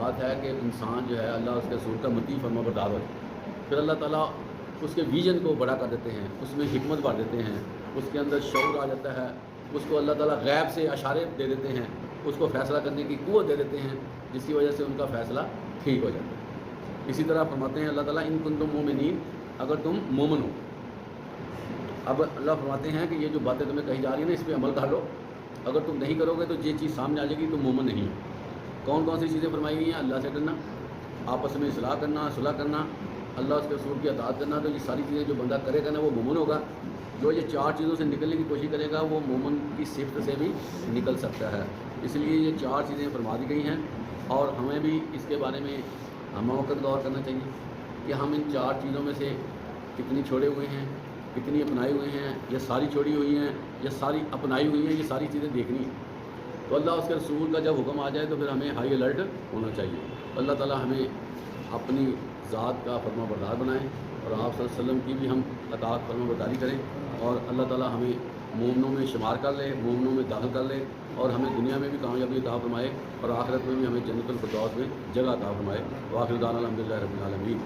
بات ہے کہ انسان جو ہے اللہ اس کے رسول کا مطیع فرما بردار ہو، پھر اللہ تعالیٰ اس کے ویژن کو بڑا کر دیتے ہیں، اس میں حکمت بڑھ دیتے ہیں، اس کے اندر شعور آ جاتا ہے، اس کو اللہ تعالیٰ غیب سے اشارے دے دیتے ہیں، اس کو فیصلہ کرنے کی قوت دے دیتے ہیں، جس کی وجہ سے ان کا فیصلہ ٹھیک ہو جاتا ہے۔ اسی طرح فرماتے ہیں اللہ تعالیٰ ان کنتم مومنین، اگر تم مومن ہو۔ اب اللہ فرماتے ہیں کہ یہ جو باتیں تمہیں کہی جا رہی ہیں نا، اس پہ عمل کر لو، اگر تم نہیں کرو گے تو یہ چیز سامنے آ جائے گی، تم مومن نہیں ہو۔ کون کون سی چیزیں فرمائی گئی ہیں؟ اللہ سے ڈرنا، آپس میں اصلاح کرنا، صلح کرنا، اللہ اس کے رسول کی اطاعت کرنا۔ تو یہ ساری چیزیں جو بندہ کرے گا نا وہ مومن ہوگا۔ جو یہ چار چیزوں سے نکلنے کی کوشش کرے گا وہ مومن کی صفت سے بھی نکل سکتا ہے۔ اس لیے یہ چار چیزیں فرما دی گئی ہیں، اور ہمیں بھی اس کے بارے میں ہم وقت غور کرنا چاہیے کہ ہم ان چار چیزوں میں سے کتنی چھوڑے ہوئے ہیں، کتنی اپنائے ہوئے ہیں، یا ساری چھوڑی ہوئی ہیں یا ساری اپنائی ہوئی ہیں، یہ ساری چیزیں دیکھنی ہیں۔ تو اللہ اس کے رسول کا جب حکم آ جائے تو پھر ہمیں ہائی الرٹ ہونا چاہیے۔ اللہ تعالیٰ ہمیں اپنی ذات کا فرما بردار بنائیں، اور آپ صلی اللہ علیہ وسلم کی بھی ہم اطاعت فرما برداری کریں، اور اللہ تعالیٰ ہمیں مومنوں میں شمار کر لے، مومنوں میں داخل کر لے، اور ہمیں دنیا میں بھی کامیابی عطا فرمائے، اور آخرت میں بھی ہمیں جنت الفردوس میں جگہ عطا فرمائے۔ وآخر دعوانا الحمدللہ رب العالمین۔